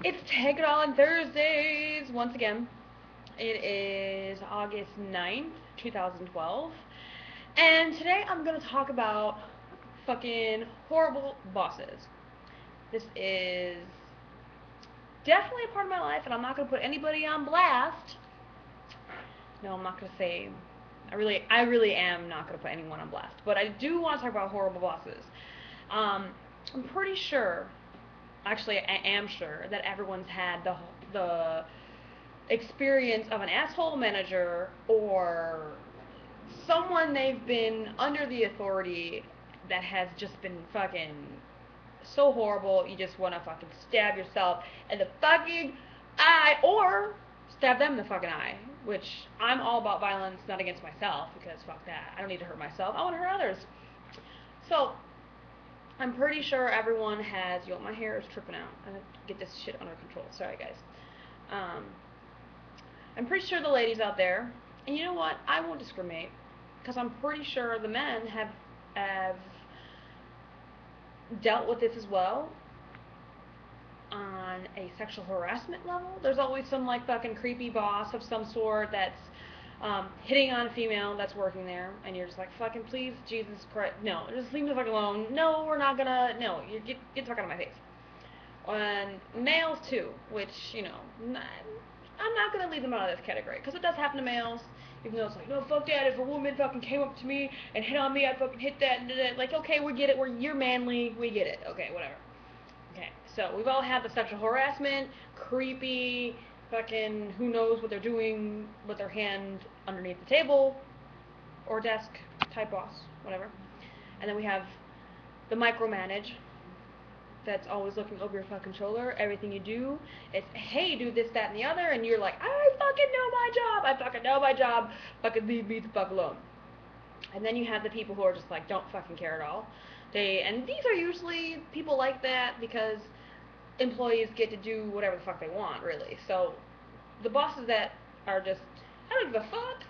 It's Take It All on Thursdays once again. It is August 9th, 2012. And today I'm going to talk about fucking horrible bosses. This is definitely a part of my life, and I'm not going to put anybody on blast. No, I'm not going to say. I really am not going to put anyone on blast. But I do want to talk about horrible bosses. Um, I'm pretty sure, actually, I am sure that everyone's had the experience of an asshole manager or someone they've been under the authority that has just been fucking so horrible you just want to fucking stab yourself in the fucking eye or stab them in the fucking eye, which I'm all about violence, not against myself, because fuck that. I don't need to hurt myself. I want to hurt others. So I'm pretty sure everyone has. Yo, my hair is tripping out. I have to get this shit under control. Sorry, guys. Um, I'm pretty sure the ladies out there, and you know what? I won't discriminate, because I'm pretty sure the men have dealt with this as well on a sexual harassment level. There's always some like fucking creepy boss of some sort that's hitting on a female that's working there, and you're just like, fucking please, Jesus Christ, no, just leave me the fuck alone. No, we're not gonna. No, you get the fuck out of my face. And males too, which I'm not gonna leave them out of this category because it does happen to males. Even though it's like, no, fuck that. If a woman fucking came up to me and hit on me, I'd fucking hit that. And like, okay, we get it. You're manly. We get it. Okay, whatever. Okay, so we've all had the sexual harassment, creepy, fucking who knows what they're doing with their hand underneath the table or desk type boss, whatever. And then we have the micromanage, that's always looking over your fucking shoulder. Everything you do, it's hey, do this, that, and the other, and you're like, I fucking know my job. I fucking know my job. Fucking leave me the fuck alone. And then you have the people who are just like, don't fucking care at all. And these are usually people like that because employees get to do whatever the fuck they want, really. So the bosses that are just, I don't give a fuck,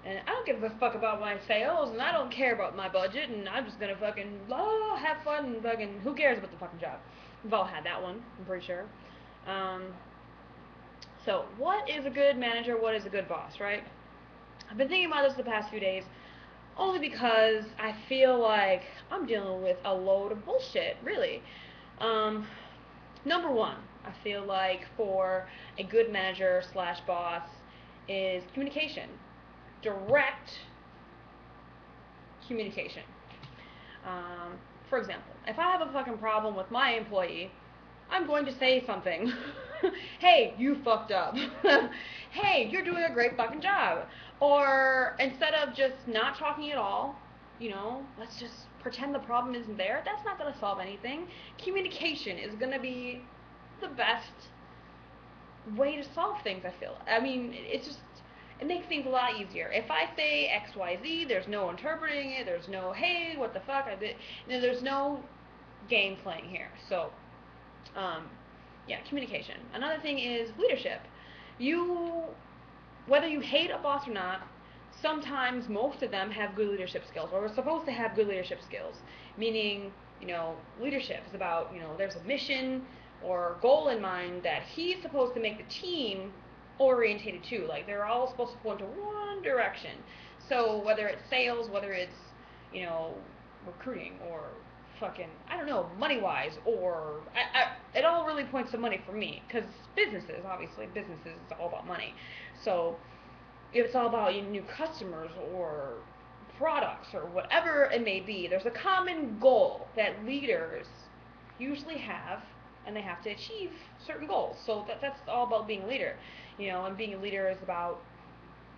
and I don't give a fuck about my sales, and I don't care about my budget, and I'm just gonna fucking have fun and fucking who cares about the fucking job. We've all had that one, I'm pretty sure. Um, so what is a good manager? What is a good boss, right? I've been thinking about this the past few days, only because I feel like I'm dealing with a load of bullshit, really. Um, Number one, I feel like for a good manager slash boss is communication. Direct communication. For example, if I have a fucking problem with my employee, I'm going to say something. Hey, you fucked up. Hey, you're doing a great fucking job. Or instead of just not talking at all, let's just pretend the problem isn't there. That's not going to solve anything. Communication is going to be the best way to solve things, I feel. I mean, it makes things a lot easier. If I say XYZ, there's no interpreting it, there's no, hey, what the fuck, there's no game playing here. So, um, yeah, communication. Another thing is leadership. You, whether you hate a boss or not, sometimes most of them have good leadership skills, or are supposed to have good leadership skills. Meaning, leadership is about, there's a mission or goal in mind that he's supposed to make the team orientated to. Like, they're all supposed to point to one direction. So, whether it's sales, whether it's, you know, recruiting, or fucking, I don't know, money wise, or it all really points to money for me, because businesses is all about money. So if it's all about new customers or products or whatever it may be, there's a common goal that leaders usually have, and they have to achieve certain goals. So that's all about being a leader, and being a leader is about,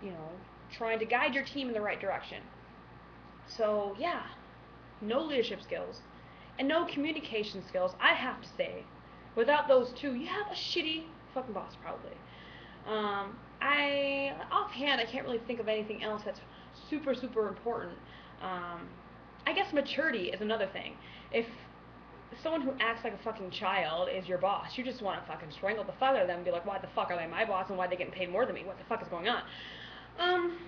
you know, trying to guide your team in the right direction. So yeah, no leadership skills and no communication skills. I have to say, without those two, you have a shitty fucking boss probably. I offhand I can't really think of anything else that's super super important. Um, I guess maturity is another thing. If someone who acts like a fucking child is your boss, you just want to fucking strangle the fuck out of them and be like, why the fuck are they my boss and why are they getting paid more than me? What the fuck is going on? Um,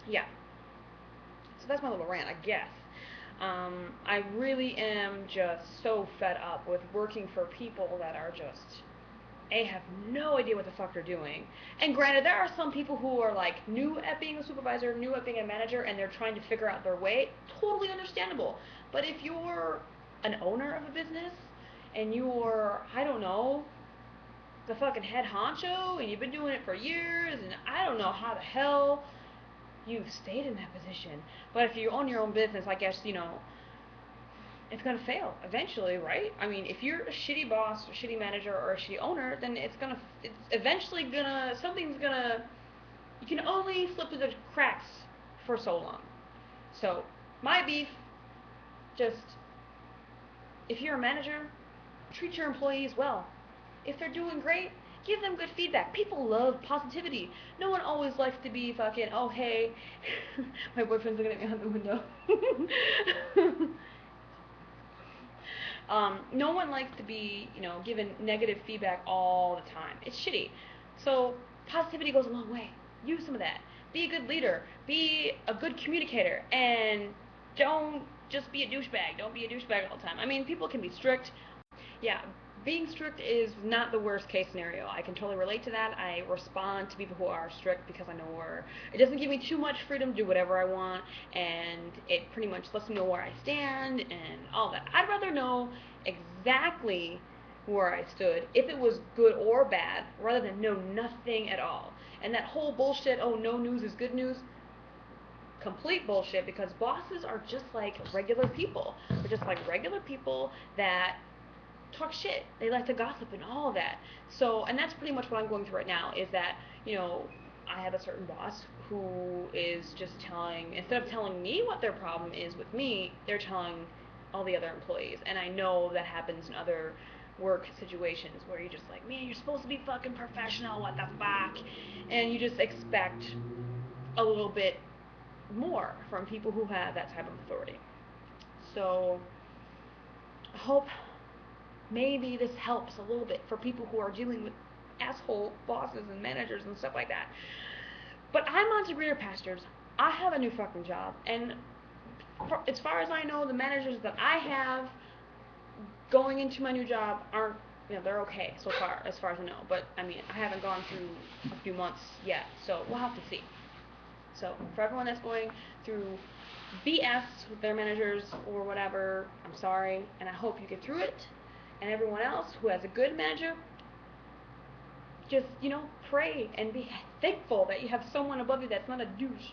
yeah. So that's my little rant, I guess. I really am just so fed up with working for people that are just have no idea what the fuck they're doing. And granted, there are some people who are like new at being a supervisor, new at being a manager, and they're trying to figure out their way. Totally understandable. But if you're an owner of a business and you're, I don't know, the fucking head honcho and you've been doing it for years and I don't know how the hell you've stayed in that position. But if you own your own business, I guess, it's gonna fail eventually, right? I mean, if you're a shitty boss, or shitty manager, or a shitty owner, then it's eventually something's gonna, you can only slip through the cracks for so long. So, my beef, just, if you're a manager, treat your employees well. If they're doing great, give them good feedback. People love positivity. No one always likes to be fucking, oh hey, my boyfriend's looking at me out the window. No one likes to be, given negative feedback all the time. It's shitty. So positivity goes a long way. Use some of that. Be a good leader. Be a good communicator. And don't just be a douchebag. Don't be a douchebag all the time. I mean, people can be strict. Yeah, being strict is not the worst case scenario. I can totally relate to that. I respond to people who are strict because I know it doesn't give me too much freedom to do whatever I want, and it pretty much lets me know where I stand and all that. I'd rather know exactly where I stood, if it was good or bad, rather than know nothing at all. And that whole bullshit, oh, no news is good news, complete bullshit, because bosses are just like regular people. They're just like regular people that talk shit. They like to gossip and all of that. So, and that's pretty much what I'm going through right now, is that, I have a certain boss who is just instead of telling me what their problem is with me, they're telling all the other employees. And I know that happens in other work situations where you're just like, man, you're supposed to be fucking professional, what the fuck? And you just expect a little bit more from people who have that type of authority. So, I hope maybe this helps a little bit for people who are dealing with asshole bosses and managers and stuff like that. But I'm on to greener pastures. I have a new fucking job, and as far as I know, the managers that I have going into my new job aren't, they're okay so far, as far as I know. But I mean, I haven't gone through a few months yet, so we'll have to see. So for everyone that's going through BS with their managers or whatever, I'm sorry, and I hope you get through it. And everyone else who has a good manager, just, pray and be thankful that you have someone above you that's not a douche.